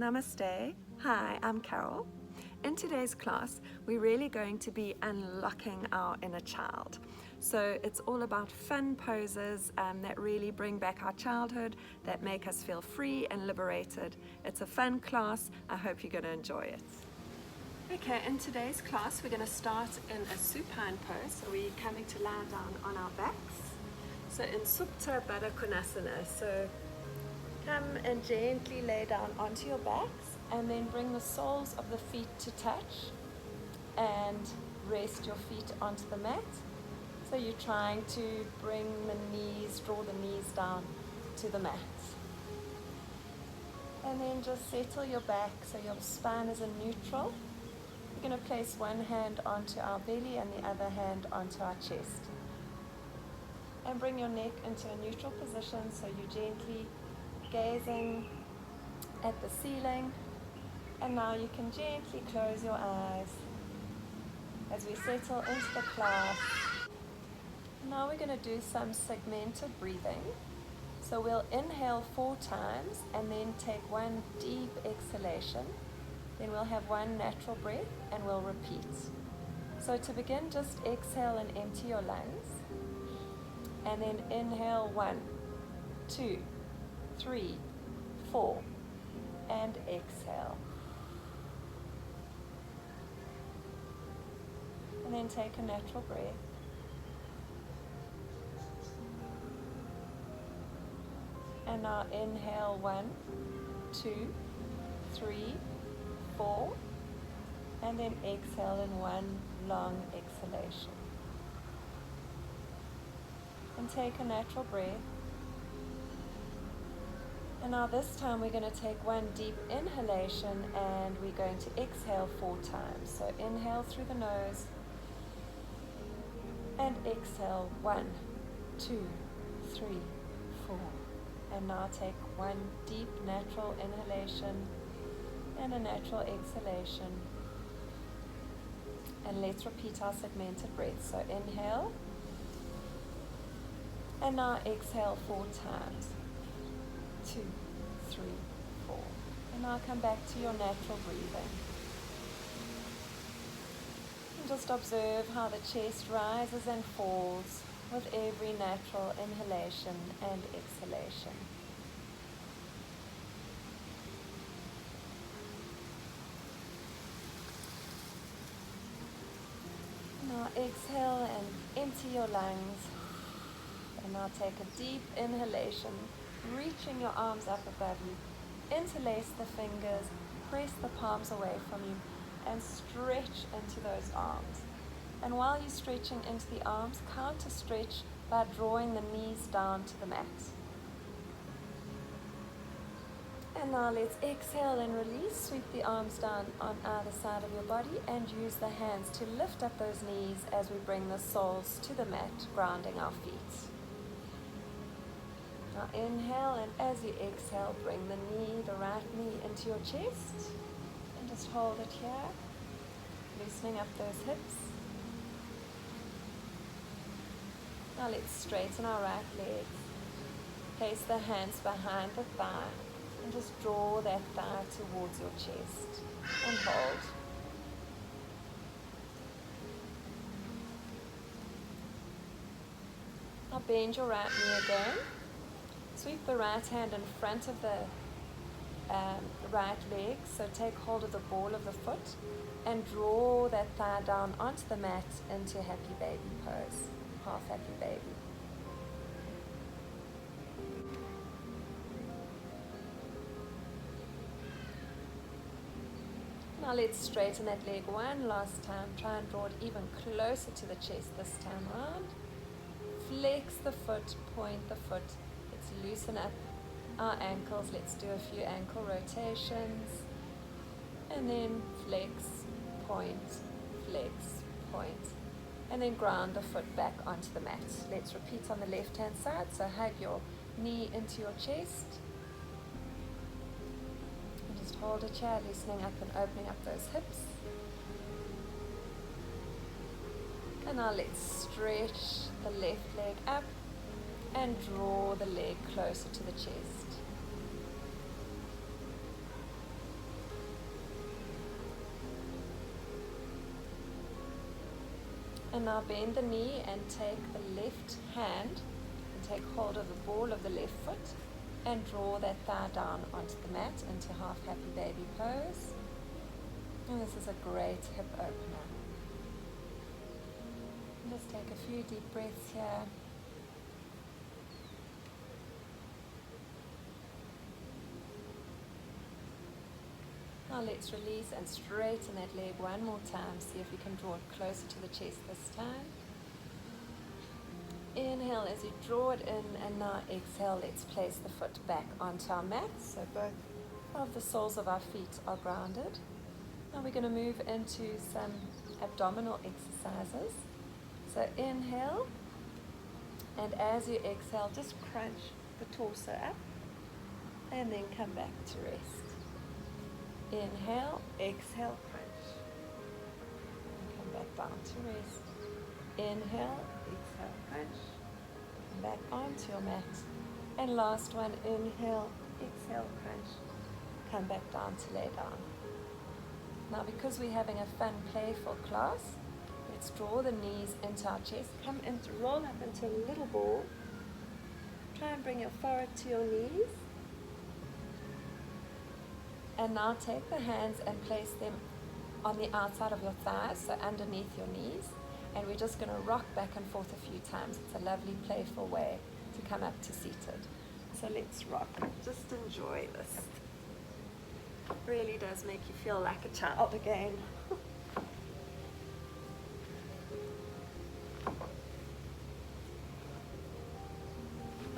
Namaste. Hi, I'm Carol. In today's class, we're really going to be unlocking our inner child. So it's all about fun poses that really bring back our childhood, that make us feel free and liberated. It's a fun class. I hope you're going to enjoy it. Okay, in today's class, we're going to start in a supine pose. So we're coming to lie down on our backs. So in Supta Baddha Konasana. So come and gently lay down onto your backs and then bring the soles of the feet to touch and rest your feet onto the mat. So you're trying to bring the knees, draw the knees down to the mat. And then just settle your back so your spine is in neutral. We're going to place one hand onto our belly and the other hand onto our chest. And bring your neck into a neutral position so you're gently gazing at the ceiling. And now you can gently close your eyes as we settle into the class. Now we're going to do some segmented breathing. So we'll inhale 4 times and then take one deep exhalation. Then we'll have one natural breath and we'll repeat. So to begin, just exhale and empty your lungs. And then inhale 1, 2, 3, 4, and exhale. And then take a natural breath. And now inhale 1, 2, 3, 4, and then exhale in one long exhalation. And take a natural breath. And now this time we're going to take one deep inhalation and we're going to exhale 4 times. So inhale through the nose and exhale 1, 2, 3, 4. And now take one deep natural inhalation and a natural exhalation. And let's repeat our segmented breath. So inhale and now exhale 4 times. 2, 3, 4. And now come back to your natural breathing. And just observe how the chest rises and falls with every natural inhalation and exhalation. Now exhale and empty your lungs. And now take a deep inhalation, reaching your arms up above you. Interlace the fingers, press the palms away from you, and stretch into those arms. And while you're stretching into the arms, counter stretch by drawing the knees down to the mat. And now let's exhale and release. Sweep the arms down on either side of your body and use the hands to lift up those knees as we bring the soles to the mat, grounding our feet. Now inhale, and as you exhale, bring the right knee into your chest and just hold it here, loosening up those hips. Now let's straighten our right leg. Place the hands behind the thigh and just draw that thigh towards your chest and hold. Now bend your right knee again. Sweep the right hand in front of the right leg, so take hold of the ball of the foot and draw that thigh down onto the mat into happy baby pose, half happy baby. Now let's straighten that leg one last time. Try and draw it even closer to the chest this time around. Flex the foot, point the foot. Let's loosen up our ankles. Let's do a few ankle rotations. And then flex, point, and then ground the foot back onto the mat. Let's repeat on the left hand side. So hug your knee into your chest. And just hold it here, loosening up and opening up those hips. And now let's stretch the left leg up and draw the leg closer to the chest. And now bend the knee and take the left hand and take hold of the ball of the left foot and draw that thigh down onto the mat into half happy baby pose. And this is a great hip opener. Just take a few deep breaths here. Now let's release and straighten that leg one more time. See if you can draw it closer to the chest this time. Inhale as you draw it in, and now exhale, let's place the foot back onto our mat. So both of the soles of our feet are grounded. Now we're going to move into some abdominal exercises. So inhale, and as you exhale, just crunch the torso up, and then come back to rest. Inhale, exhale, crunch, and come back down to rest. Inhale, exhale, crunch, back onto your mat. And last one, inhale, exhale, crunch, come back down to lay down. Now because we're having a fun, playful class, let's draw the knees into our chest, come into, roll up into a little ball, try and bring your forehead to your knees. And now take the hands and place them on the outside of your thighs, so underneath your knees. And we're just going to rock back and forth a few times. It's a lovely, playful way to come up to seated. So let's rock. Just enjoy this. It really does make you feel like a child again.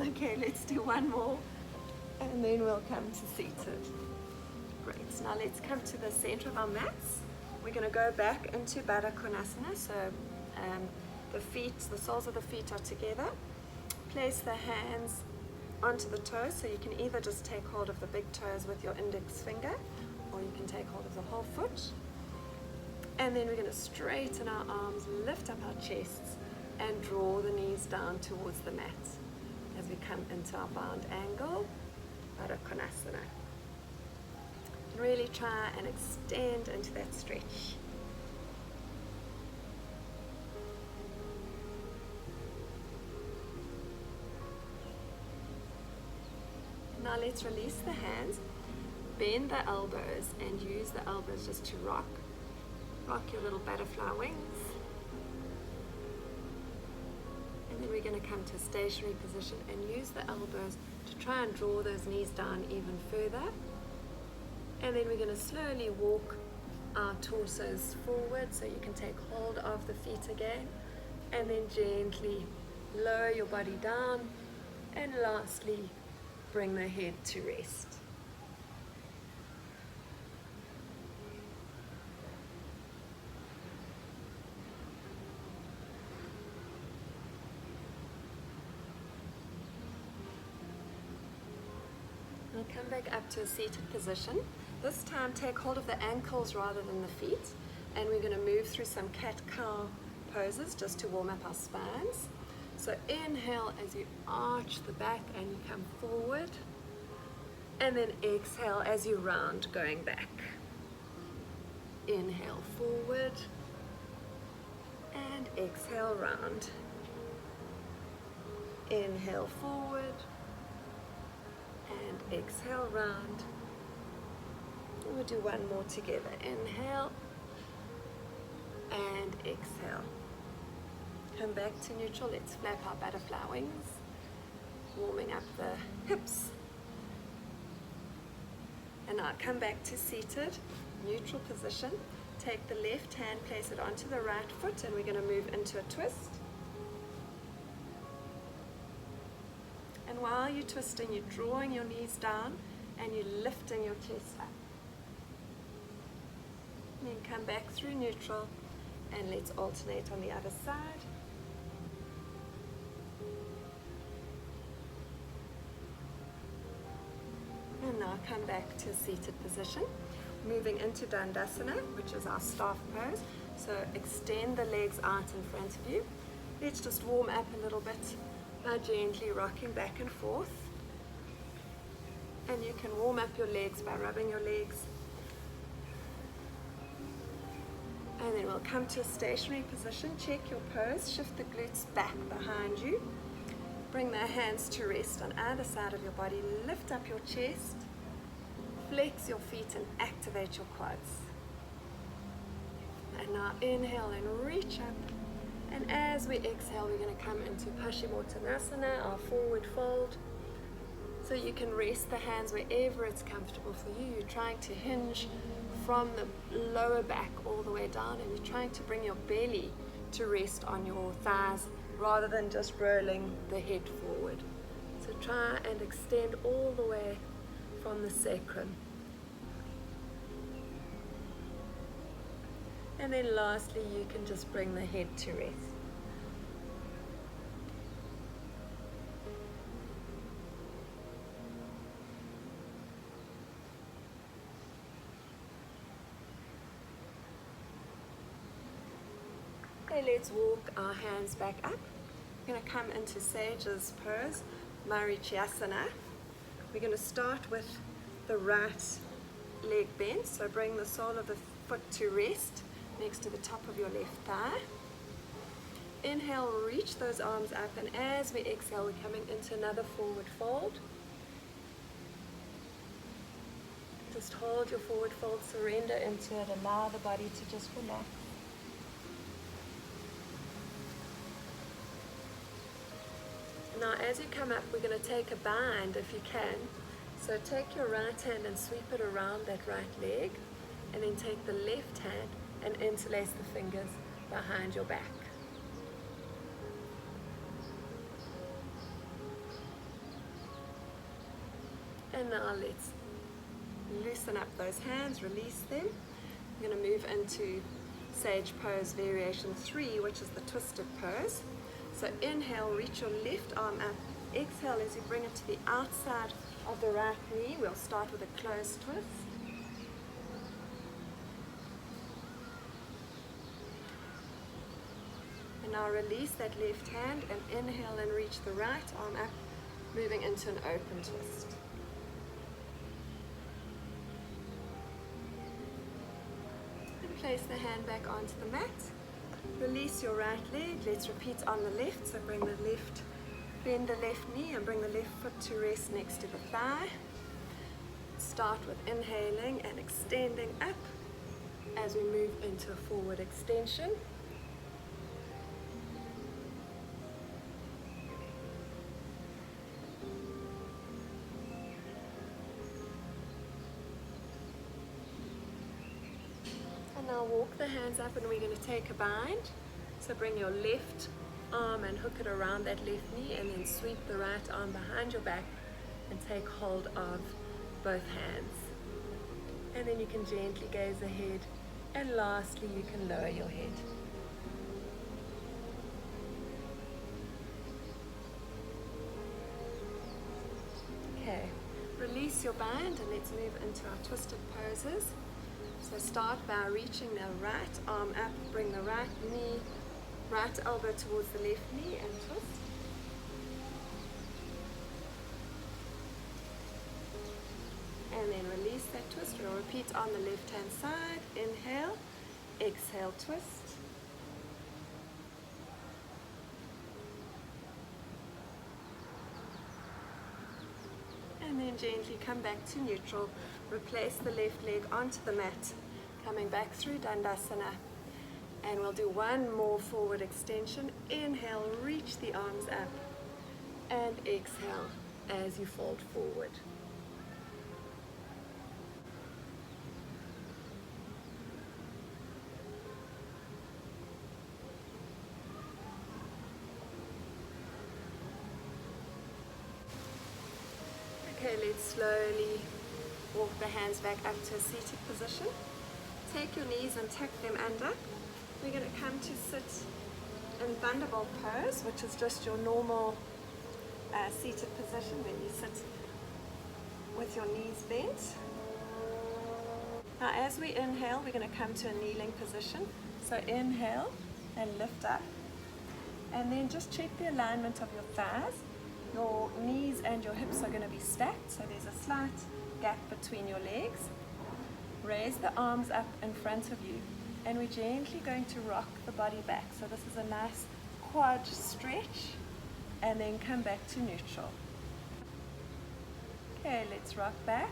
Okay, let's do one more, and then we'll come to seated. Great. Now let's come to the center of our mats. We're going to go back into Baddha Konasana. So the soles of the feet are together. Place the hands onto the toes. So you can either just take hold of the big toes with your index finger, or you can take hold of the whole foot. And then we're going to straighten our arms, lift up our chests, and draw the knees down towards the mat as we come into our bound angle, Baddha Konasana. Really try and extend into that stretch. Now let's release the hands, bend the elbows, and use the elbows just to rock your little butterfly wings. And then we're going to come to a stationary position and use the elbows to try and draw those knees down even further. And then we're going to slowly walk our torsos forward, so you can take hold of the feet again, and then gently lower your body down, and lastly bring the head to rest. Now come back up to a seated position. This time take hold of the ankles rather than the feet, and we're going to move through some cat-cow poses just to warm up our spines. So inhale as you arch the back and you come forward, and then exhale as you round going back. Inhale forward and exhale round. Inhale forward and exhale round. We'll do one more together. Inhale and exhale. Come back to neutral. Let's flap our butterfly wings, warming up the hips. And now come back to seated, neutral position. Take the left hand, place it onto the right foot, and we're going to move into a twist. And while you're twisting, you're drawing your knees down and you're lifting your chest up. And then come back through neutral, and let's alternate on the other side. And now come back to a seated position, moving into Dandasana, which is our staff pose. So extend the legs out in front of you. Let's just warm up a little bit by gently rocking back and forth. And you can warm up your legs by rubbing your legs. And then we'll come to a stationary position, check your pose, shift the glutes back behind you. Bring the hands to rest on either side of your body, lift up your chest, flex your feet and activate your quads. And now inhale and reach up. And as we exhale, we're going to come into Paschimottanasana, our forward fold. So you can rest the hands wherever it's comfortable for you. You're trying to hinge from the lower back all the way down, and you're trying to bring your belly to rest on your thighs rather than just rolling the head forward. So try and extend all the way from the sacrum. And then lastly, you can just bring the head to rest. Okay, let's walk our hands back up. We're going to come into Sage's pose, Marichyasana. We're going to start with the right leg bent, so bring the sole of the foot to rest next to the top of your left thigh. Inhale, reach those arms up, and as we exhale, we're coming into another forward fold. Just hold your forward fold, surrender into it, allow the body to just relax. Now as you come up, we're going to take a bind if you can. So take your right hand and sweep it around that right leg, and then take the left hand and interlace the fingers behind your back. And now let's loosen up those hands, release them. We're going to move into Sage Pose Variation 3, which is the twisted pose. So inhale, reach your left arm up. Exhale as you bring it to the outside of the right knee. We'll start with a closed twist. And now release that left hand and inhale and reach the right arm up, moving into an open twist. And place the hand back onto the mat. Release your right leg. Let's repeat on the left. So bring the left, bend the left knee and bring the left foot to rest next to the thigh. Start with inhaling and extending up as we move into a forward extension. Now walk the hands up, and we're going to take a bind. So bring your left arm and hook it around that left knee, and then sweep the right arm behind your back and take hold of both hands. And then you can gently gaze ahead, and lastly you can lower your head. Okay, release your bind and let's move into our twisted poses. So start by reaching the right arm up, bring the right knee, right elbow towards the left knee and twist. And then release that twist. We'll repeat on the left hand side. Inhale, exhale, twist. And then gently come back to neutral. Replace the left leg onto the mat, coming back through Dandasana. And we'll do one more forward extension. Inhale, reach the arms up, and exhale as you fold forward. Okay, let's slowly walk the hands back up to a seated position. Take your knees and tuck them under. We're going to come to sit in Thunderbolt pose, which is just your normal seated position when you sit with your knees bent. Now as we inhale, we're going to come to a kneeling position. So inhale and lift up. And then just check the alignment of your thighs. Your knees and your hips are going to be stacked, so there's a slight gap between your legs. Raise the arms up in front of you And we're gently going to rock the body back. So this is a nice quad stretch, and then come back to neutral. Okay, let's rock back,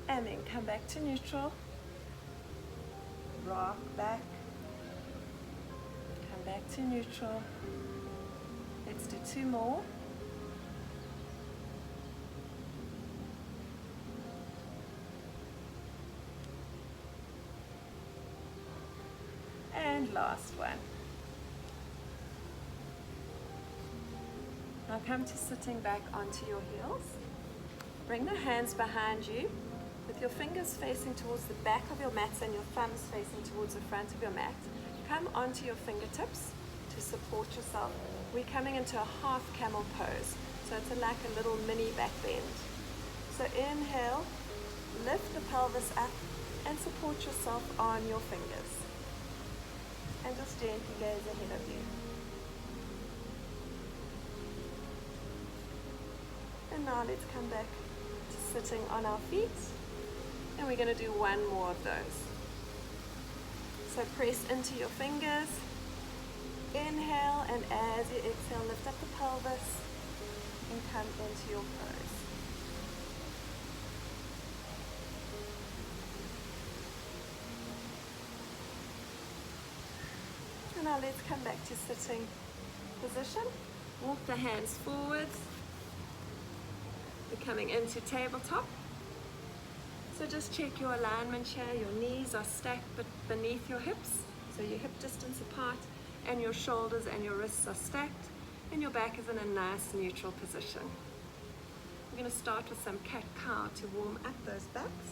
and then come back to neutral. Rock back, come back to neutral. Let's do 2 more. And last one. Now come to sitting back onto your heels. Bring the hands behind you with your fingers facing towards the back of your mats and your thumbs facing towards the front of your mat. Come onto your fingertips to support yourself. We're coming into a half camel pose. So it's like a little mini back bend. So inhale, lift the pelvis up and support yourself on your fingers. And just gently gaze ahead of you. And now let's come back to sitting on our feet. And we're going to do 1 more of those. So press into your fingers. Inhale, and as you exhale, lift up the pelvis and come into your pose. And now let's come back to sitting position. Walk the hands forwards. We're coming into tabletop. So just check your alignment here. Your knees are stacked but beneath your hips. So your hip distance apart, and your shoulders and your wrists are stacked, and your back is in a nice neutral position. We're going to start with some cat-cow to warm up those backs.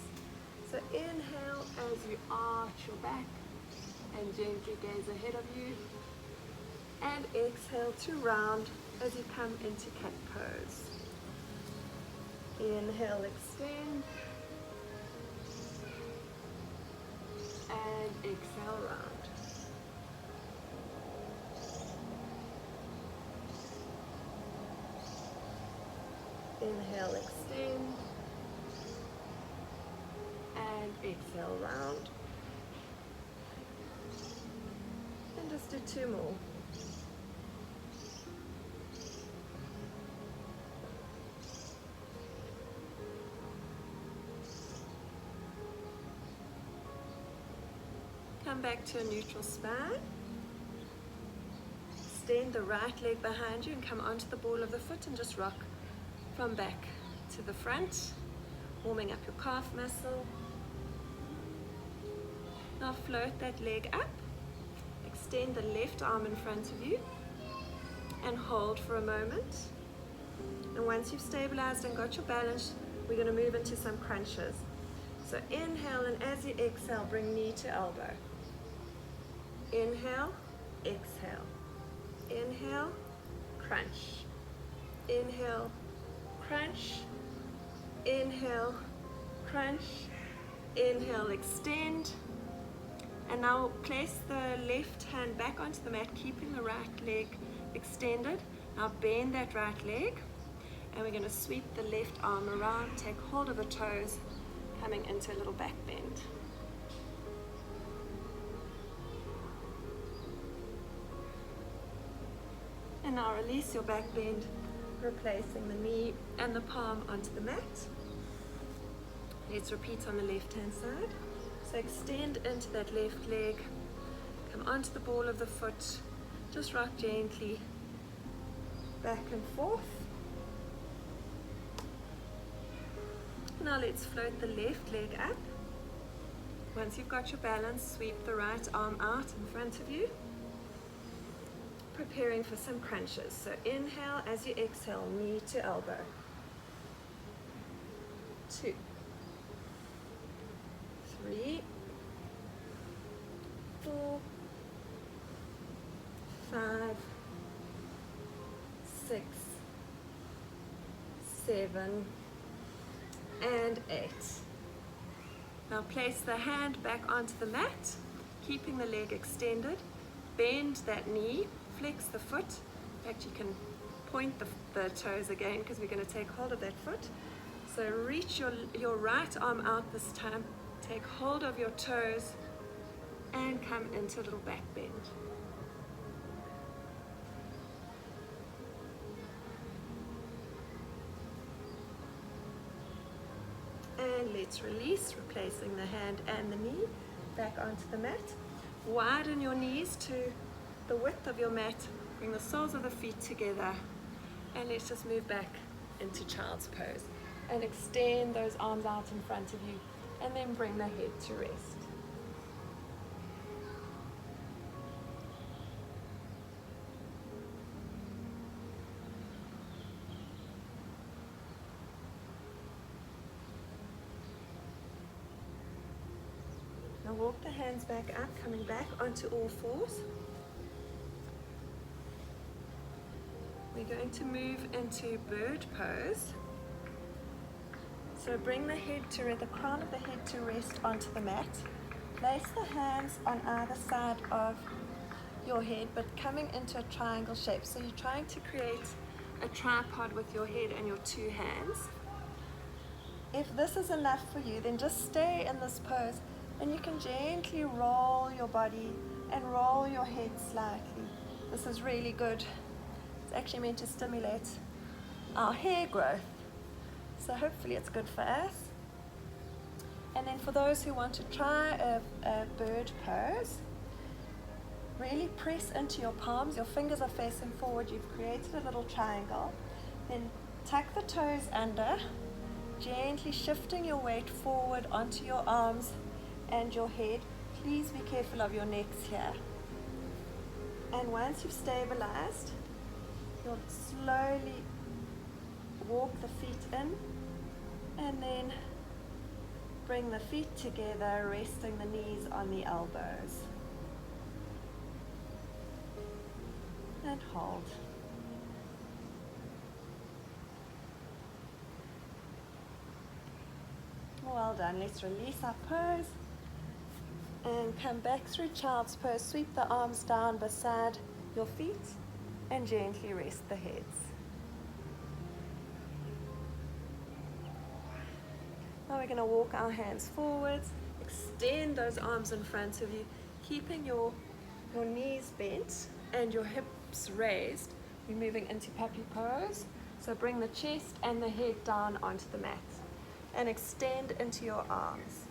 So inhale as you arch your back and gently gaze ahead of you, and exhale to round as you come into cat pose. Inhale, extend, and exhale, round. Inhale, extend, and exhale, round. And just do 2 more. Come back to a neutral spine. Extend the right leg behind you and come onto the ball of the foot and just rock from back to the front, warming up your calf muscle. Now float that leg up, extend the left arm in front of you, and hold for a moment. And once you've stabilized and got your balance, we're going to move into some crunches. So inhale, and as you exhale, bring knee to elbow. Inhale, exhale. Inhale, crunch. Inhale, crunch. Inhale, crunch. Inhale, extend. And now place the left hand back onto the mat, keeping the right leg extended. Now bend that right leg, and we're going to sweep the left arm around, take hold of the toes, coming into a little back bend. And now release your back bend, replacing the knee and the palm onto the mat. Let's repeat on the left hand side. So extend into that left leg, come onto the ball of the foot, just rock gently back and forth. Now let's float the left leg up. Once you've got your balance, sweep the right arm out in front of you, preparing for some crunches. So inhale, as you exhale, knee to elbow. 2, 3, 4, 5, 6, 7, and 8. Now place the hand back onto the mat, keeping the leg extended. Bend that knee, flex the foot. In fact, you can point the toes again because we're going to take hold of that foot. So reach your right arm out this time. Take hold of your toes, and come into a little back bend. And let's release, replacing the hand and the knee back onto the mat. Widen your knees to the width of your mat. Bring the soles of the feet together. And let's just move back into child's pose. And extend those arms out in front of you. And then bring the head to rest. Now walk the hands back up, coming back onto all fours. We're going to move into bird pose. So bring the head to the crown of the head to rest onto the mat. Place the hands on either side of your head, but coming into a triangle shape. So you're trying to create a tripod with your head and your two hands. If this is enough for you, then just stay in this pose. And you can gently roll your body and roll your head slightly. This is really good. It's actually meant to stimulate our hair growth. So hopefully it's good for us. And then for those who want to try a bird pose, really press into your palms. Your fingers are facing forward. You've created a little triangle. Then tuck the toes under, gently shifting your weight forward onto your arms and your head. Please be careful of your necks here. And once you've stabilized, you'll slowly walk the feet in and then bring the feet together, resting the knees on the elbows. And hold. Well done. Let's release our pose. And come back through child's pose. Sweep the arms down beside your feet and gently rest the heads. Now we're going to walk our hands forwards. Extend those arms in front of you, keeping your knees bent and your hips raised. We're moving into puppy pose. So bring the chest and the head down onto the mat and extend into your arms.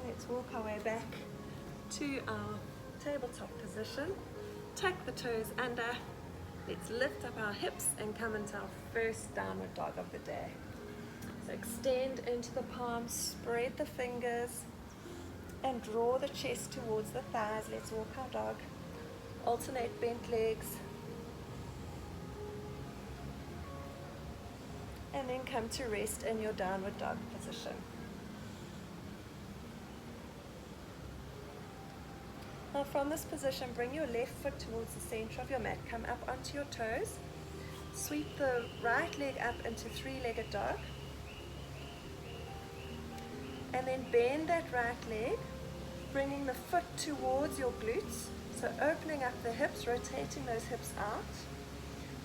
Let's walk our way back to our tabletop position. Tuck the toes under. Let's lift up our hips and come into our first downward dog of the day. So extend into the palms, spread the fingers, and draw the chest towards the thighs. Let's walk our dog. Alternate bent legs. And then come to rest in your downward dog position. Now from this position, bring your left foot towards the center of your mat. Come up onto your toes. Sweep the right leg up into three-legged dog. And then bend that right leg, bringing the foot towards your glutes. So opening up the hips, rotating those hips out.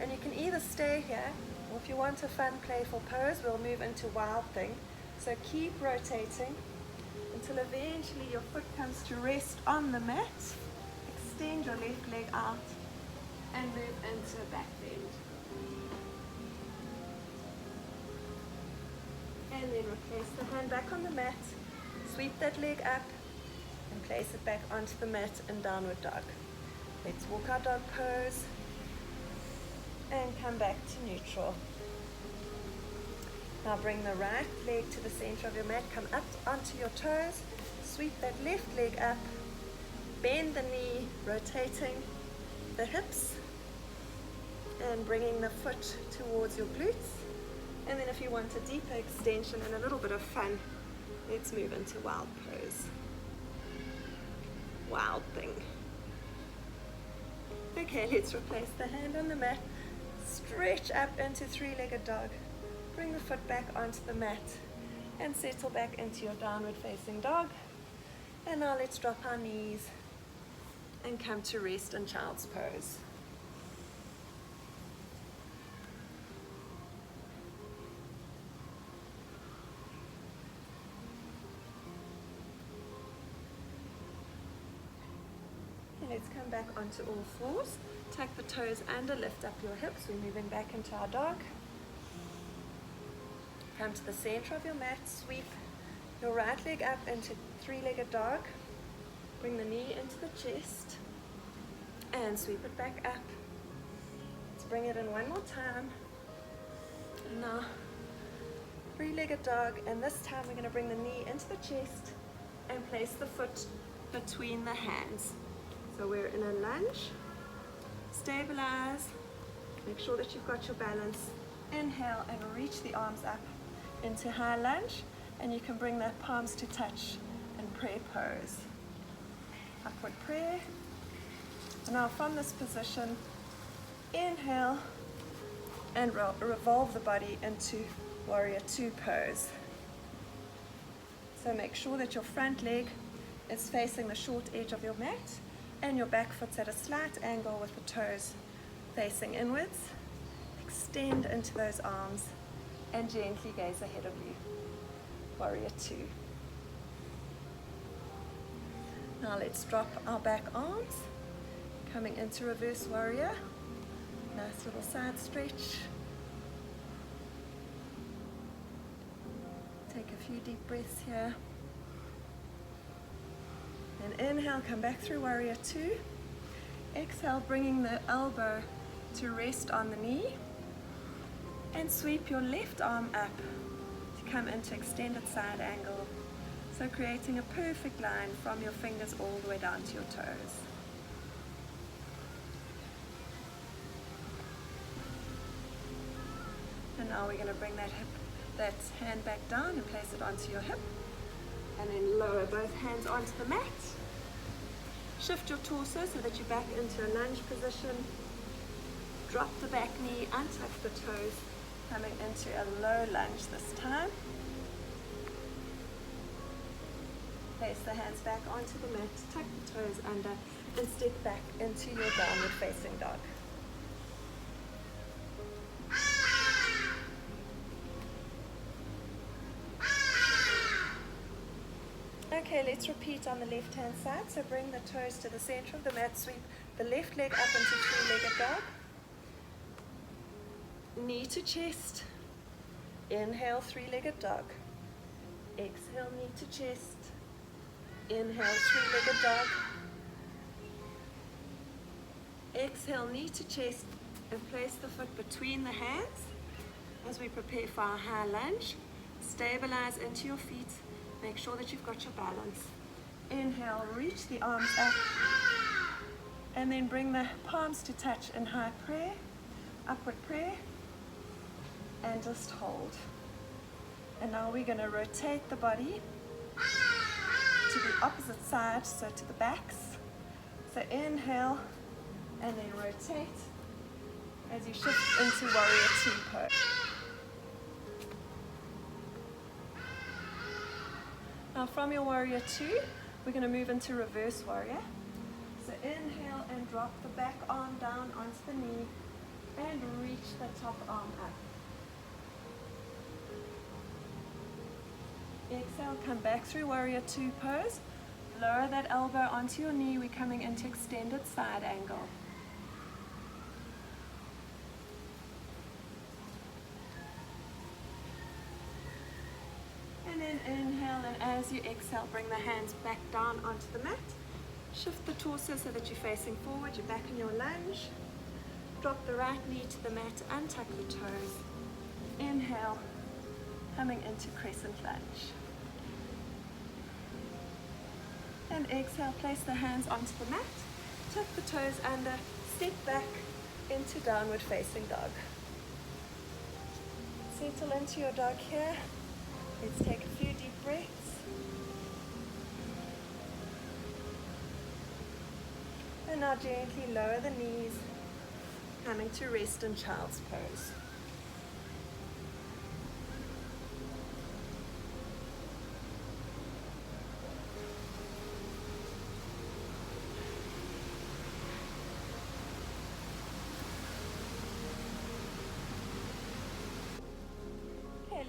And you can either stay here, or if you want a fun, playful pose, we'll move into wild thing. So keep rotating until eventually your foot comes to rest on the mat. Extend your left leg out and move into a back bend. And then replace the hand back on the mat. Sweep that leg up and place it back onto the mat in downward dog. Let's walk our dog pose and come back to neutral. Now bring the right leg to the center of your mat, come up onto your toes, sweep that left leg up, bend the knee, rotating the hips, and bringing the foot towards your glutes. And then if you want a deeper extension and a little bit of fun, let's move into wild pose. Wild thing. Okay, let's replace the hand on the mat, stretch up into three-legged dog. Bring the foot back onto the mat and settle back into your downward facing dog. And now let's drop our knees and come to rest in child's pose. Let's come back onto all fours. Tuck the toes under, lift up your hips. We're moving back into our dog. Come to the center of your mat, sweep your right leg up into three-legged dog. Bring the knee into the chest and sweep it back up. Let's bring it in one more time. Now, three-legged dog, and this time we're going to bring the knee into the chest and place the foot between the hands. So we're in a lunge, stabilize, make sure that you've got your balance. Inhale and reach the arms up into high lunge, and you can bring the palms to touch in prayer pose. Upward prayer. Now from this position, inhale and revolve the body into warrior two pose. So make sure that your front leg is facing the short edge of your mat, and your back foot's at a slight angle with the toes facing inwards. Extend into those arms and gently gaze ahead of you. Warrior two. Now let's drop our back arms, coming into reverse warrior. Nice little side stretch. Take a few deep breaths here. And inhale, come back through warrior two. Exhale, bringing the elbow to rest on the knee. And sweep your left arm up to come into extended side angle. So creating a perfect line from your fingers all the way down to your toes. And now we're going to bring that hand back down and place it onto your hip. And then lower both hands onto the mat. Shift your torso so that you're back into a lunge position. Drop the back knee, untuck the toes, coming into a low lunge this time. Place the hands back onto the mat, tuck the toes under, and step back into your downward facing dog. Okay, let's repeat on the left hand side. So bring the toes to the center of the mat, sweep the left leg up into three-legged dog. Knee to chest. Inhale, three-legged dog. Exhale, knee to chest. Inhale, three-legged dog. Exhale, knee to chest, and place the foot between the hands as we prepare for our high lunge. Stabilize into your feet. Make sure that you've got your balance. Inhale, reach the arms up, and then bring the palms to touch in high prayer, upward prayer, and just hold. And now we're going to rotate the body to the opposite side, so to the backs. So inhale, and then rotate as you shift into warrior two pose. Now from your warrior two, we're going to move into reverse warrior. So inhale and drop the back arm down onto the knee and reach the top arm up. Exhale, come back through warrior two pose. Lower that elbow onto your knee. We're coming into extended side angle. And then inhale, and as you exhale, bring the hands back down onto the mat. Shift the torso so that you're facing forward. You're back in your lunge. Drop the right knee to the mat, untuck the toes. Inhale, coming into crescent lunge. And exhale, place the hands onto the mat. Tuck the toes under, step back into downward facing dog. Settle into your dog here. Let's take a few deep breaths. And now gently lower the knees, coming to rest in child's pose.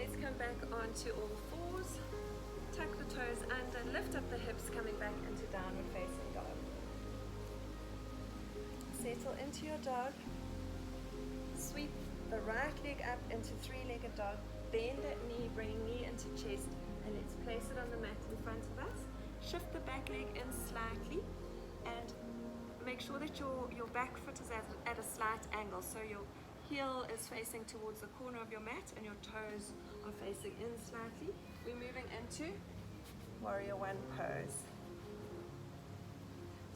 Let's come back onto all fours. Tuck the toes under, lift up the hips, coming back into downward facing dog. Settle into your dog. Sweep the right leg up into three-legged dog. Bend that knee, bring knee into chest, and let's place it on the mat in front of us. Shift the back leg in slightly, and make sure that your back foot is at a slight angle, so your heel is facing towards the corner of your mat and your toes are facing in slightly. We're moving into Warrior One pose.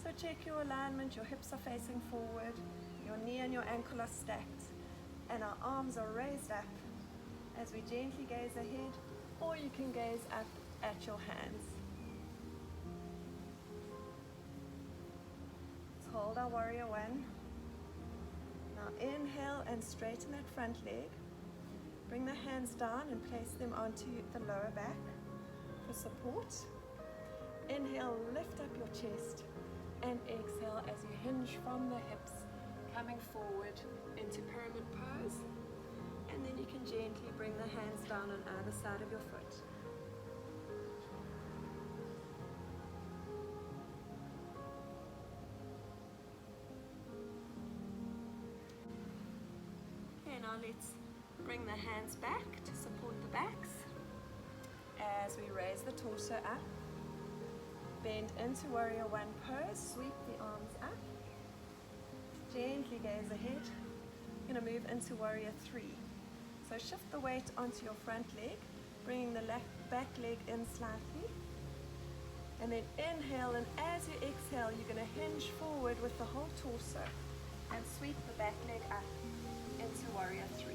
So check your alignment, your hips are facing forward, your knee and your ankle are stacked, and our arms are raised up as we gently gaze ahead, or you can gaze up at your hands. Let's hold our Warrior One. Now inhale and straighten that front leg. Bring the hands down and place them onto the lower back for support. Inhale, lift up your chest, and exhale as you hinge from the hips, coming forward into pyramid pose. And then you can gently bring the hands down on either side of your foot. Okay, now let's bring the hands back to support the backs as we raise the torso up. Bend into Warrior One pose, sweep the arms up. Gently gaze ahead. You're going to move into Warrior Three. So shift the weight onto your front leg, bringing the back leg in slightly. And then inhale, and as you exhale, you're going to hinge forward with the whole torso and sweep the back leg up into Warrior Three.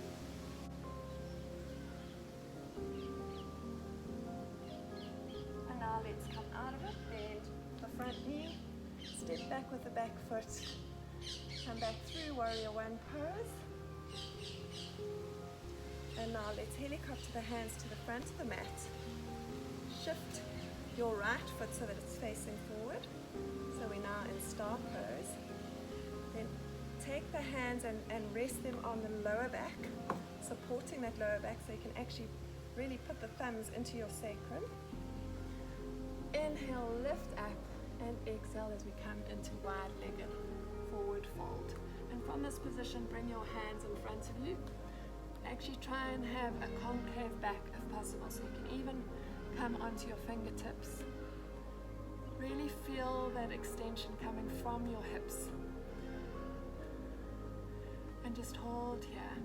And now let's come out of it, bend the front knee, step back with the back foot, come back through Warrior One pose. And now let's helicopter the hands to the front of the mat. Shift your right foot so that it's facing forward. So we're now in star pose. Then take the hands and rest them on the lower back, supporting that lower back so you can actually really put the thumbs into your sacrum. Inhale, lift up, and exhale as we come into wide-legged forward fold. And from this position, bring your hands in front of you. Actually try and have a concave back if possible, so you can even come onto your fingertips. Really feel that extension coming from your hips. And just hold here.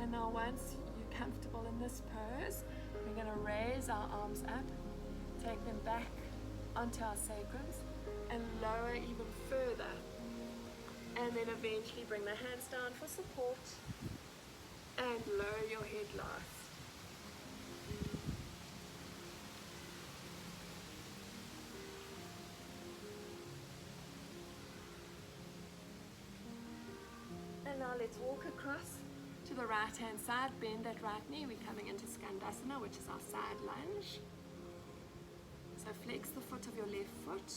And now once you're comfortable in this pose, we're going to raise our arms up, take them back onto our sacrums, and lower even further. And then eventually bring the hands down for support and lower your head last. And now let's walk across to the right hand side, bend that right knee. We're coming into Skandasana, which is our side lunge. So flex the foot of your left foot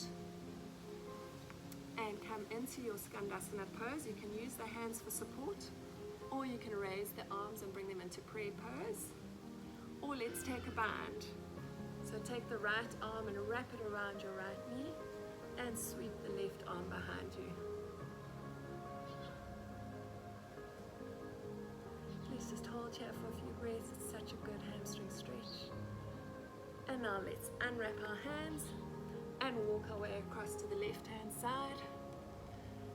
and come into your Skandasana pose. You can use the hands for support, or you can raise the arms and bring them into prayer pose. Or let's take a bind. So take the right arm and wrap it around your right knee and sweep the left arm behind you. Let's just hold here for a few breaths. It's such a good hamstring stretch. And now let's unwrap our hands and walk our way across to the left hand side,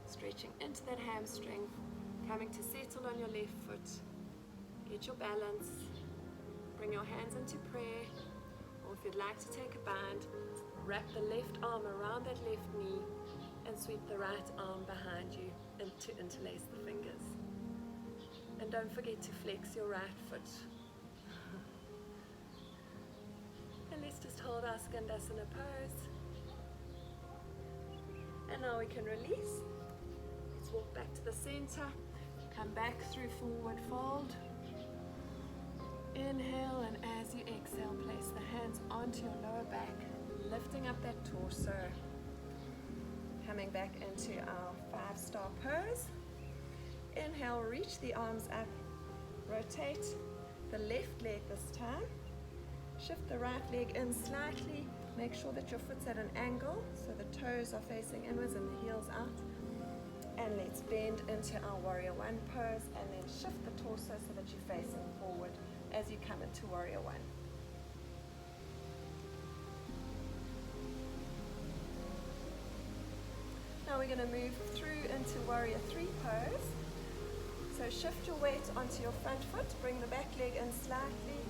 stretching into that hamstring, coming to settle on your left foot. Get your balance, bring your hands into prayer, or if you'd like to take a bind, wrap the left arm around that left knee and sweep the right arm behind you and to interlace the fingers. And don't forget to flex your right foot. And let's just hold our Skandasana pose. And now we can release. Let's walk back to the center. Come back through forward fold. Inhale, and as you exhale, place the hands onto your lower back, lifting up that torso. Coming back into our 5-star pose. Inhale, reach the arms up, Rotate the left leg this time. Shift the right leg in slightly. Make sure that your foot's at an angle so the toes are facing inwards and the heels out. And let's bend into our warrior one pose and then shift the torso so that you're facing forward as you come into warrior one. Now we're going to move through into warrior three pose. So shift your weight onto your front foot, bring the back leg in slightly,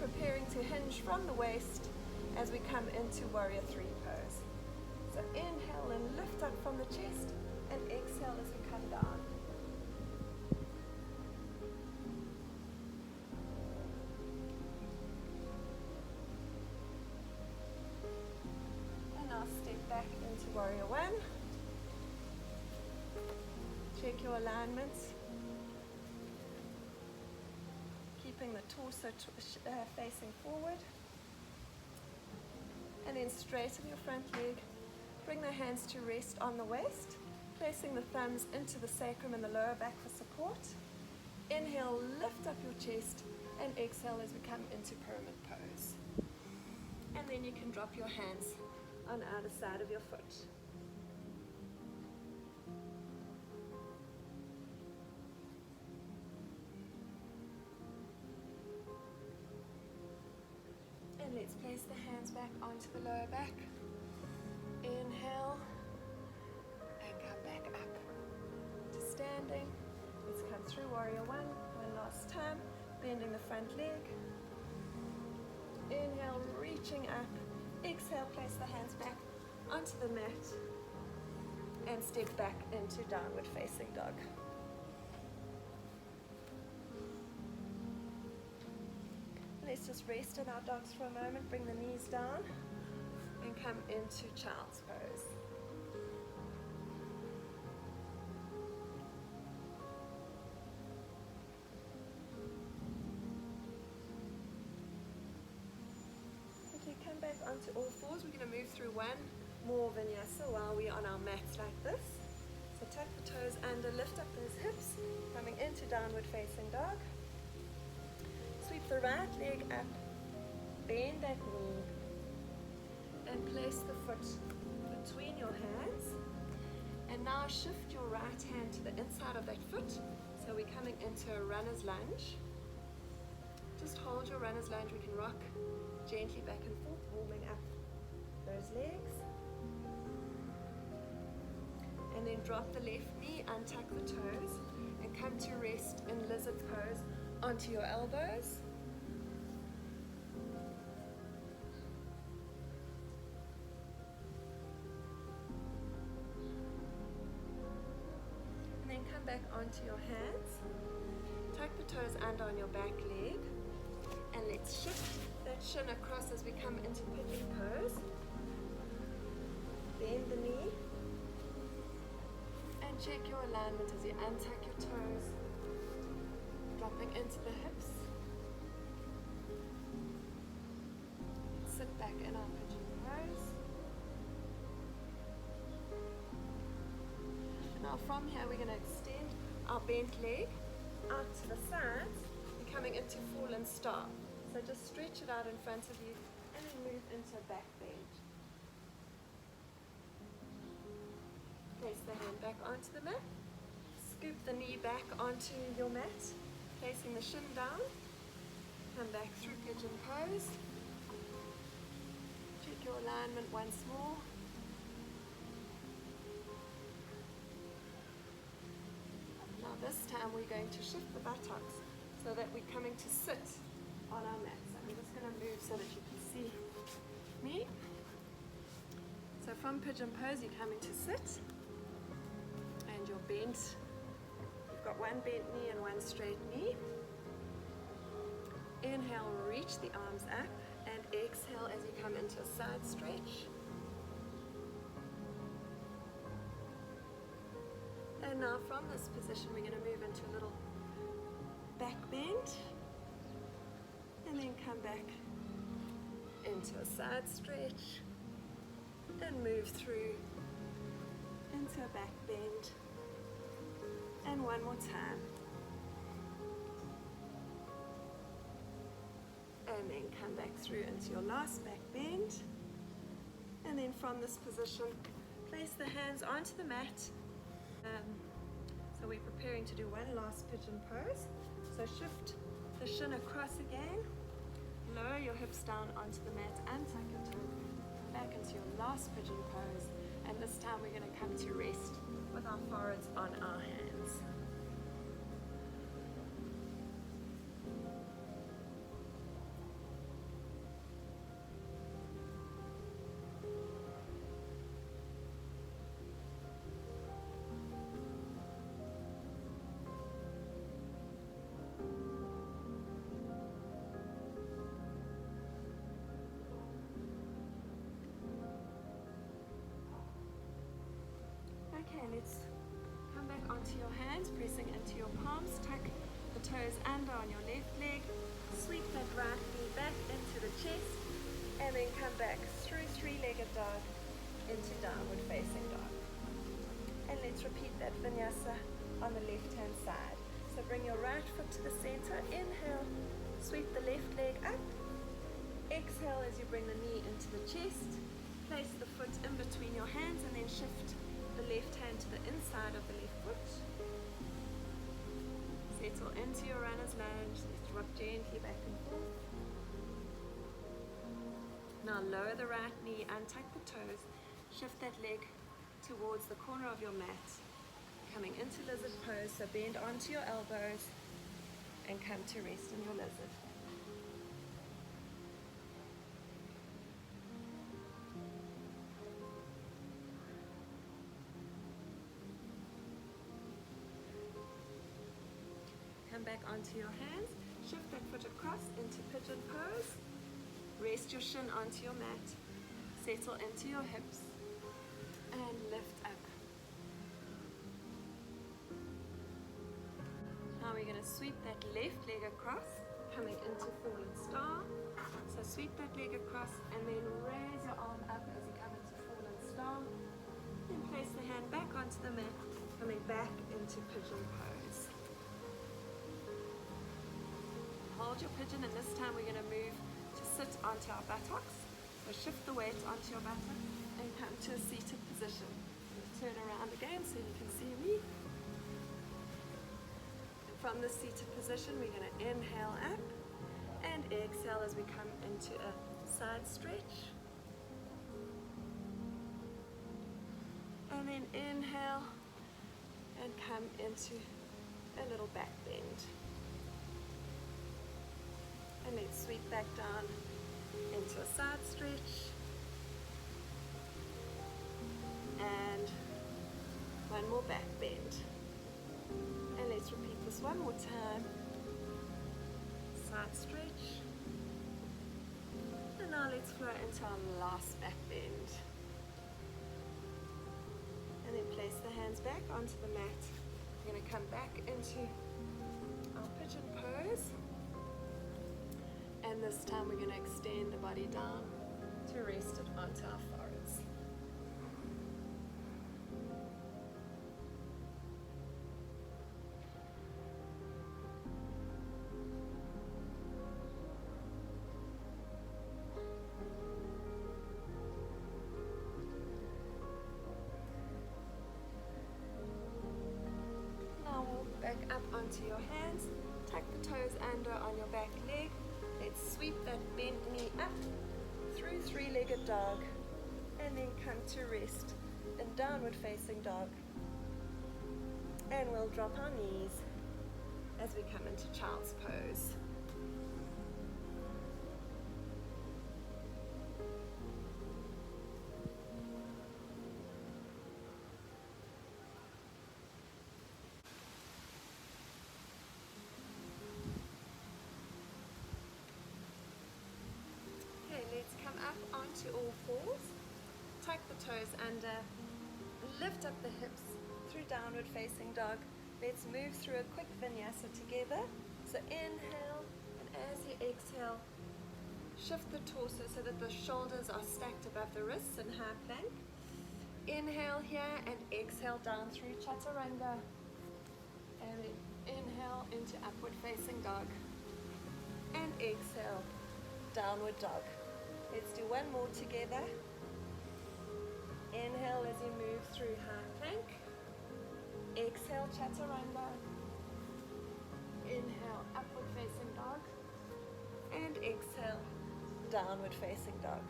preparing to hinge from the waist as we come into warrior three pose. So inhale and lift up from the chest, and exhale as we come down. And now step back into warrior one. Check your alignments. Keeping the torso facing forward. And then straighten your front leg. Bring the hands to rest on the waist, placing the thumbs into the sacrum and the lower back for support. Inhale, lift up your chest, and exhale as we come into pyramid pose. And then you can drop your hands on either side of your foot. And let's place the hands back onto the lower back. Inhale and come back up to standing. Let's come through warrior one last time, bending the front leg. Inhale, reaching up. Exhale, place the hands back onto the mat and step back into downward facing dog. Let's just rest in our dogs for a moment, bring the knees down and come into child's pose. Okay, come back onto all fours. We're going to move through one more vinyasa while we're on our mats like this. So tuck the toes under, lift up those hips, coming into downward facing dog. Sweep the right leg up, bend that knee, and place the foot between your hands. And now shift your right hand to the inside of that foot. So we're coming into a runner's lunge. Just hold your runner's lunge. We can rock gently back and forth, warming up those legs. And then drop the left knee, untuck the toes, and come to rest in lizard pose onto your elbows. And then come back onto your hands. Tuck the toes under on your back leg. And let's shift that shin across as we come into pigeon pose. Bend the knee. And check your alignment as you untuck your toes. Dropping into the hips. Sit back in our pigeon pose. Now from here we're going to extend our bent leg out to the sides and coming into fallen star. So just stretch it out in front of you and then move into a back bend. Place the hand back onto the mat. Scoop the knee back onto your mat, placing the shin down. Come back through pigeon pose. Check your alignment once more. Now this time we're going to shift the buttocks so that we're coming to sit on our mat. So I'm just going to move so that you can see me. So from pigeon pose you're coming to sit and you're bent. You've got one bent knee and one straight knee. Inhale, reach the arms up, and exhale as you come into a side stretch. And now from this position we're going to move into a little back bend and then come back into a side stretch and move through into a back bend. And one more time. and then come back through into your last back bend. And then from this position, place the hands onto the mat. So we're preparing to do one last pigeon pose. So shift the shin across again, lower your hips down onto the mat, untuck your toes, back into your last pigeon pose, and this time we're going to come to rest with our foreheads on our hands. Okay, let's come back onto your hands, pressing into your palms, tuck the toes under on your left leg, sweep that right knee back into the chest, and then come back through three-legged dog into downward facing dog. And let's repeat that vinyasa on the left-hand side. So bring your right foot to the center, inhale, sweep the left leg up, exhale as you bring the knee into the chest, place the foot in between your hands and then shift the left hand to the inside of the left foot. Settle into your runner's lunge. Let's rock gently back and forth. Now lower the right knee, untuck the toes, shift that leg towards the corner of your mat. Coming into lizard pose, so bend onto your elbows and come to rest in your lizard. Come back onto your hands, shift that foot across into pigeon pose, rest your shin onto your mat, settle into your hips, and lift up. Now we're going to sweep that left leg across, coming into fallen star. So sweep that leg across and then raise your arm up as you come into fallen star. Then place the hand back onto the mat, coming back into pigeon pose. Hold your pigeon, and this time we're going to move to sit onto our buttocks. So shift the weight onto your buttocks and come to a seated position. Turn around again so you can see me. And from the seated position, we're going to inhale up and exhale as we come into a side stretch. And then inhale and come into a little back bend. And let's sweep back down into a side stretch. And one more back bend. And let's repeat this one more time. Side stretch. And now let's flow into our last back bend. And then place the hands back onto the mat. We're going to come back into our pigeon pose. And this time we're going to extend the body down to rest it onto our foreheads. Now walk back up onto your hands, tuck the toes under on your back leg. Let's sweep that bent knee up through three-legged dog and then come to rest in downward facing dog. And we'll drop our knees as we come into child's pose. Let's come up onto all fours, tuck the toes under, lift up the hips through downward facing dog. Let's move through a quick vinyasa together. So inhale, and as you exhale, shift the torso so that the shoulders are stacked above the wrists in high plank. Inhale here and exhale down through chaturanga. And then inhale into upward facing dog. And exhale downward dog. Let's do one more together. Inhale as you move through high plank. Exhale, chaturanga. Inhale, upward facing dog. And exhale, downward facing dog.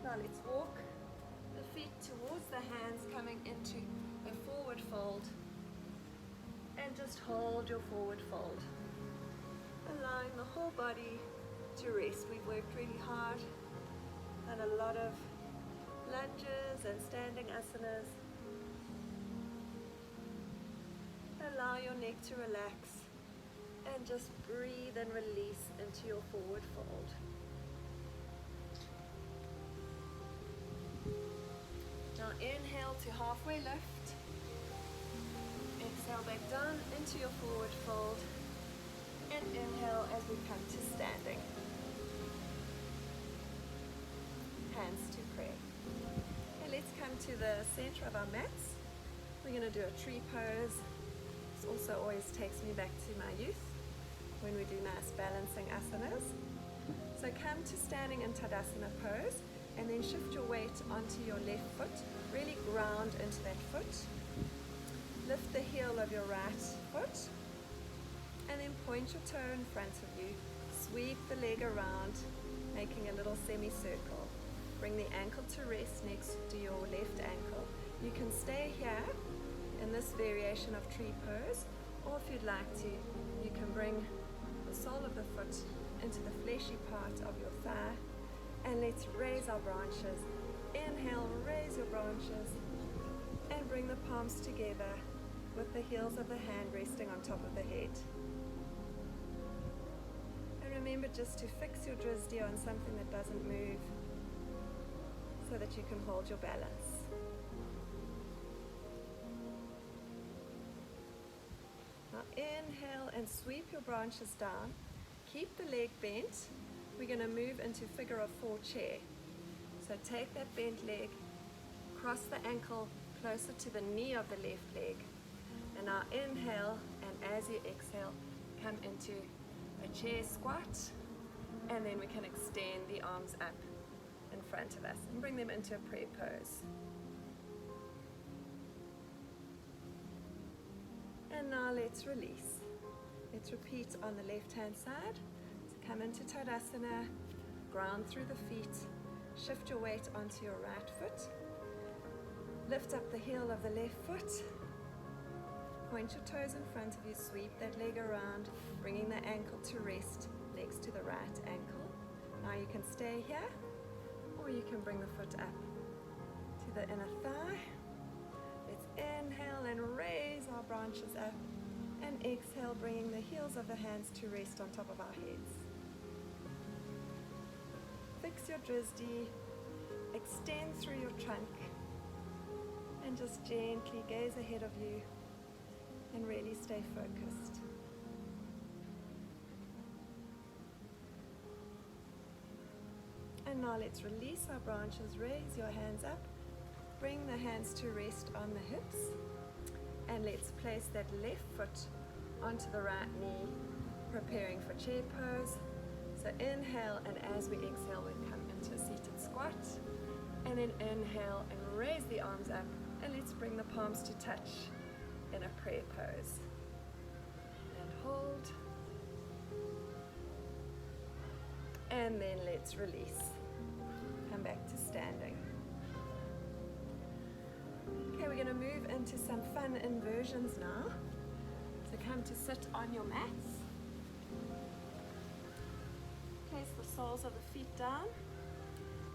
Now let's walk the feet towards the hands, coming into a forward fold. And just hold your forward fold. Allowing the whole body to rest. We've worked really hard and a lot of lunges and standing asanas. Allow your neck to relax and just breathe and release into your forward fold. Now inhale to halfway lift. Exhale back down into your forward fold. And inhale as we come to standing. Hands to prayer. Okay, let's come to the center of our mats. We're going to do a tree pose. This also always takes me back to my youth when we do nice balancing asanas. So come to standing in Tadasana pose and then shift your weight onto your left foot. Really ground into that foot. Lift the heel of your right foot and then point your toe in front of you. Sweep the leg around, making a little semicircle. Bring the ankle to rest next to your left ankle. You can stay here in this variation of tree pose, or if you'd like to, you can bring the sole of the foot into the fleshy part of your thigh. And let's raise our branches. Inhale, raise your branches, and bring the palms together with the heels of the hand resting on top of the head. And remember just to fix your drisdi on something that doesn't move so that you can hold your balance. Now inhale and sweep your branches down. Keep the leg bent. We're going to move into figure of four chair. So take that bent leg, cross the ankle closer to the knee of the left leg. And now inhale, and as you exhale, come into a chair squat, and then we can extend the arms up in front of us and bring them into a prayer pose. And now let's release. Let's repeat on the left hand side. So come into Tadasana, ground through the feet, shift your weight onto your right foot, lift up the heel of the left foot, point your toes in front of you, sweep that leg around, bringing the ankle to rest next to the right ankle. Now you can stay here, or you can bring the foot up to the inner thigh. Let's inhale and raise our branches up, and exhale, bringing the heels of the hands to rest on top of our heads. Fix your drisdi, extend through your trunk, and just gently gaze ahead of you and really stay focused. And now let's release our branches, raise your hands up, bring the hands to rest on the hips, and let's place that left foot onto the right knee, preparing for chair pose. So inhale, and as we exhale, we come into a seated squat, and then inhale and raise the arms up, and let's bring the palms to touch in a prayer pose. And hold. And then let's release. Come back to standing. Okay, we're going to move into some fun inversions now. So come to sit on your mats. Place the soles of the feet down,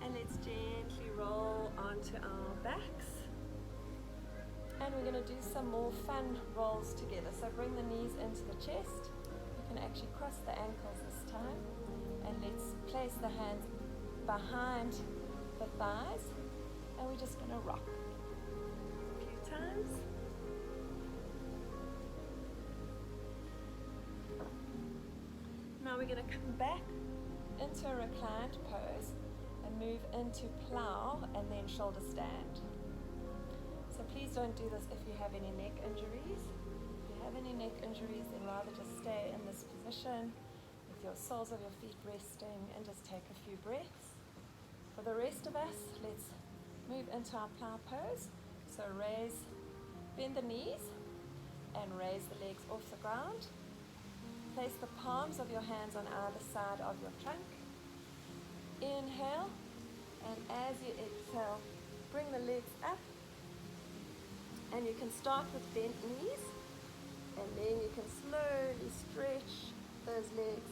and let's gently roll onto our backs. And we're going to do some more fun rolls together. So bring the knees into the chest. You can actually cross the ankles this time. And let's place the hands behind the thighs. And we're just going to rock a few times. Now we're going to come back into a reclined pose and move into plow and then shoulder stand. So please don't do this if you have any neck injuries. If you have any neck injuries, then rather just stay in this position. If with your soles of your feet resting, and just take a few breaths. For the rest of us, let's move into our plow pose. So bend the knees and raise the legs off the ground. Place the palms of your hands on either side of your trunk. Inhale, and as you exhale, bring the legs up. And you can start with bent knees, and then you can slowly stretch those legs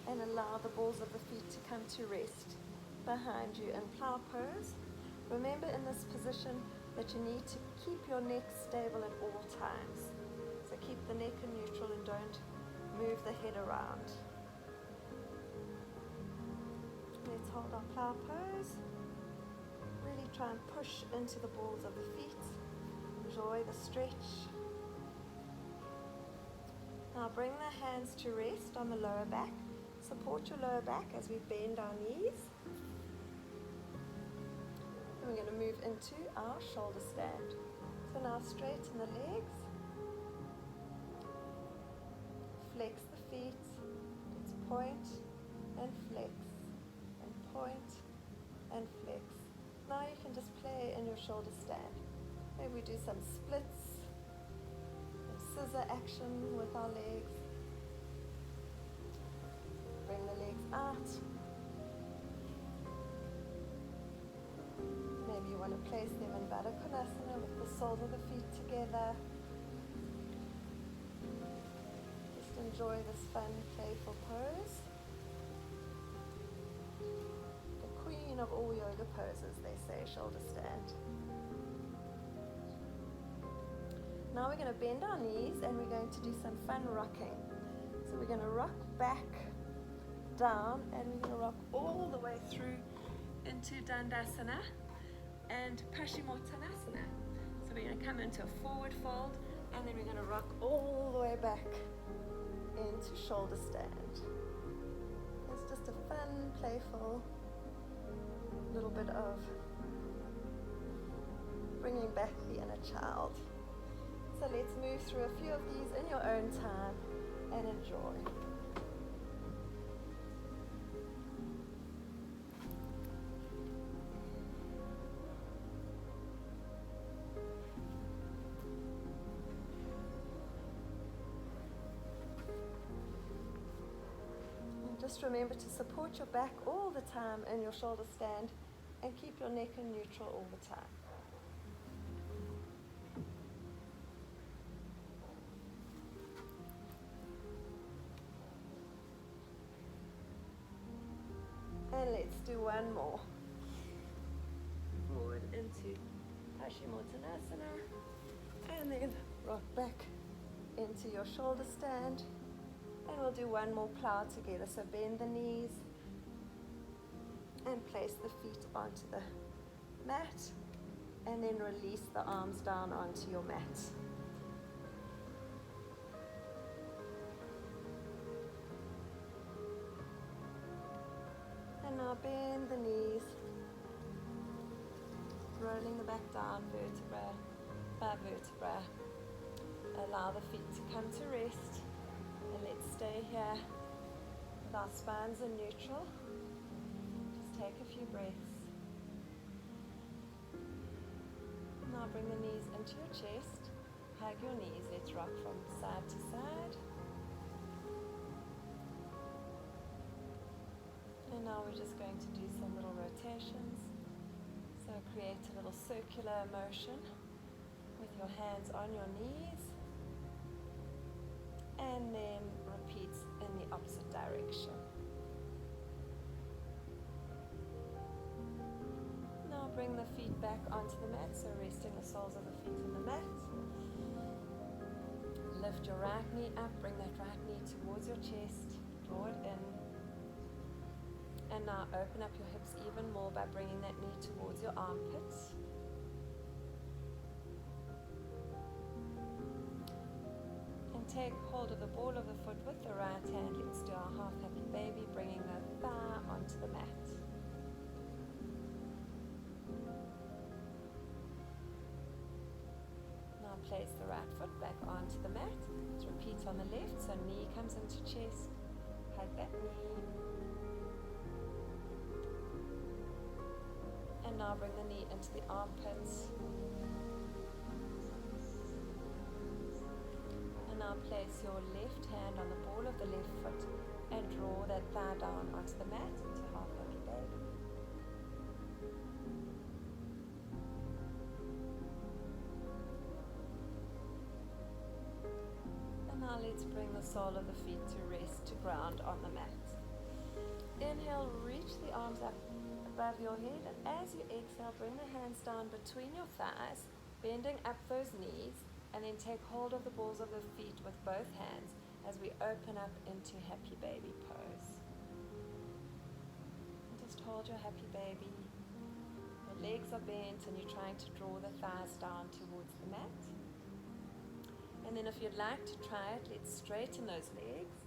and allow the balls of the feet to come to rest behind you in plow pose. Remember in this position that you need to keep your neck stable at all times. So keep the neck in neutral and don't move the head around. Let's hold our plow pose. Really try and push into the balls of the feet. Enjoy the stretch. Now bring the hands to rest on the lower back. Support your lower back as we bend our knees. And we're going to move into our shoulder stand. So now straighten the legs. Flex the feet. Let's point and flex and point and flex. Now you can just play in your shoulder stand. Maybe we do some splits, some scissor action with our legs. Bring the legs out. Maybe you want to place them in Baddha Konasana with the soles of the feet together. Just enjoy this fun, playful pose. The queen of all yoga poses, they say, shoulder stand. Now we're going to bend our knees and we're going to do some fun rocking. So we're going to rock back, down, and we're going to rock all the way through into Dandasana and Paschimottanasana. So we're going to come into a forward fold and then we're going to rock all the way back into shoulder stand. It's just a fun, playful little bit of bringing back the inner child. So let's move through a few of these in your own time and enjoy. And just remember to support your back all the time in your shoulder stand and keep your neck in neutral all the time. And let's do one more. Forward into Paschimottanasana. And then rock back into your shoulder stand. And we'll do one more plow together. So bend the knees and place the feet onto the mat. And then release the arms down onto your mat. And now bend the knees, rolling the back down, vertebra by vertebra. Allow the feet to come to rest, and let's stay here with our spines in neutral. Just take a few breaths. Now bring the knees into your chest, hug your knees, let's rock from side to side. And now we're just going to do some little rotations. So create a little circular motion with your hands on your knees. And then repeat in the opposite direction. Now bring the feet back onto the mat, so resting the soles of the feet on the mat. Lift your right knee up, bring that right knee towards your chest, draw it in. And now open up your hips even more by bringing that knee towards your armpits. And take hold of the ball of the foot with the right hand. Let's do our half happy baby, bringing the thigh onto the mat. Now place the right foot back onto the mat. Let's repeat on the left, so knee comes into chest. hug that knee. And now bring the knee into the armpits. And now place your left hand on the ball of the left foot and draw that thigh down onto the mat into half happy baby. And now let's bring the sole of the feet to rest to ground on the mat. Inhale, reach the arms up above your head, and as you exhale, bring the hands down between your thighs, bending up those knees, and then take hold of the balls of the feet with both hands as we open up into happy baby pose. And just hold your happy baby. Your legs are bent and you're trying to draw the thighs down towards the mat. And then if you'd like to try it, let's straighten those legs.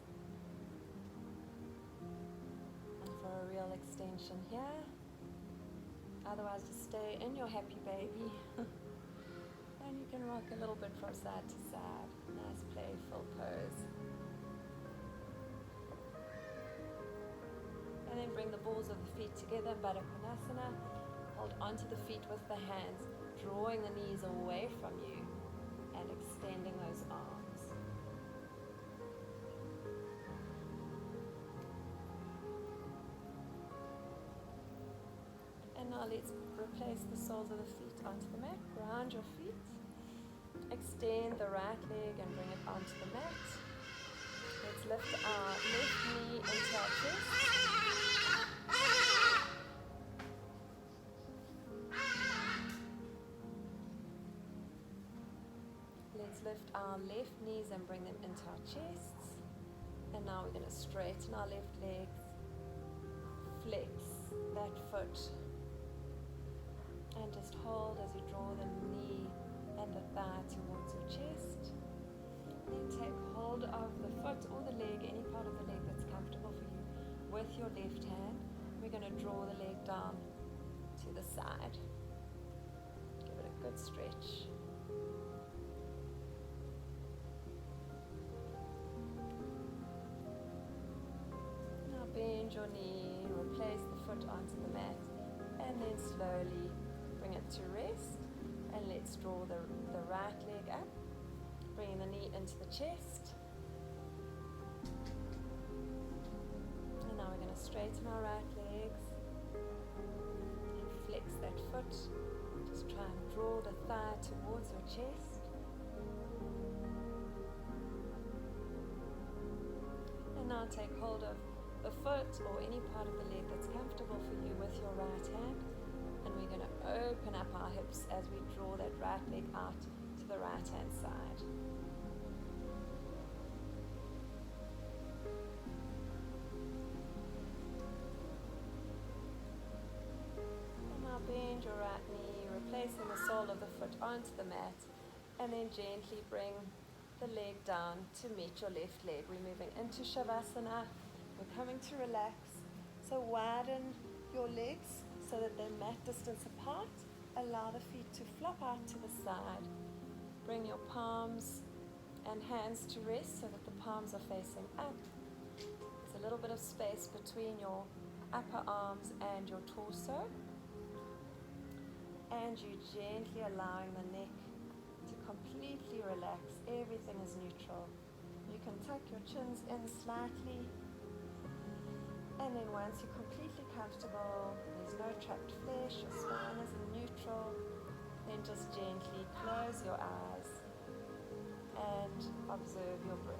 And for a real extension here. Otherwise, just stay in your happy baby. And you can rock a little bit from side to side. Nice playful pose. And then bring the balls of the feet together, Baddha Konasana. Hold onto the feet with the hands, drawing the knees away from you and extending those arms. And now let's replace the soles of the feet onto the mat. Ground your feet. Extend the right leg and bring it onto the mat. Let's lift our left knee into our chest. Let's lift our left knees and bring them into our chests. And now we're going to straighten our left legs. Flex that foot. And just hold as you draw the knee and the thigh towards your chest. Then take hold of the foot or the leg, any part of the leg that's comfortable for you, with your left hand. We're going to draw the leg down to the side. Give it a good stretch. Now bend your knee, replace the foot onto the mat, and then slowly bring it to rest. And let's draw the right leg up, bringing the knee into the chest. And now we're going to straighten our right legs and flex that foot. Just try and draw the thigh towards your chest. And now take hold of the foot or any part of the leg that's comfortable for you with your right hand. And we're going to open up our hips as we draw that right leg out to the right hand side. And now bend your right knee, replacing the sole of the foot onto the mat, and then gently bring the leg down to meet your left leg. We're moving into Shavasana. We're coming to relax. So widen your legs so that they're mat distance apart. Allow the feet to flop out to the side. Bring your palms and hands to rest so that the palms are facing up. There's a little bit of space between your upper arms and your torso. And you gently allowing the neck to completely relax. Everything is neutral. You can tuck your chins in slightly. And then once you're completely comfortable, there's no trapped flesh, your spine is in neutral, then just gently close your eyes and observe your breath.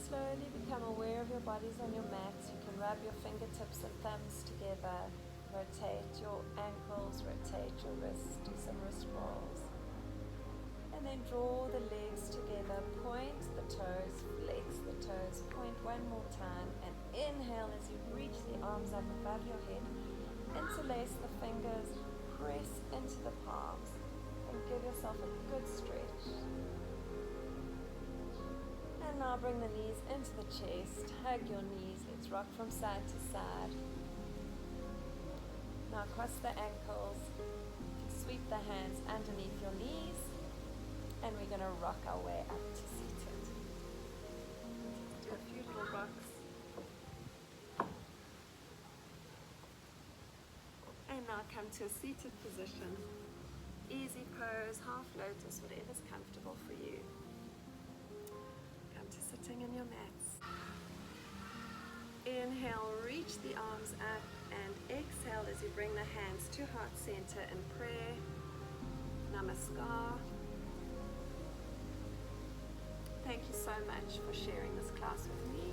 slowly become aware of your bodies on your mat. You can rub your fingertips and thumbs together, rotate your ankles, rotate your wrists, do some wrist rolls. And then draw the legs together, point the toes, flex the toes, point one more time, and inhale as you reach the arms up above your head. Interlace the fingers, press into the palms, and give yourself a good stretch. And now bring the knees into the chest, hug your knees, let's rock from side to side. Now cross the ankles, sweep the hands underneath your knees, and we're going to rock our way up to seated. Do a few little rocks. And now come to a seated position. Easy pose, half lotus, whatever's comfortable for you. Come to sitting in your mats. Inhale, reach the arms up, and exhale as you bring the hands to heart center in prayer. Namaskar. Thank you so much for sharing this class with me.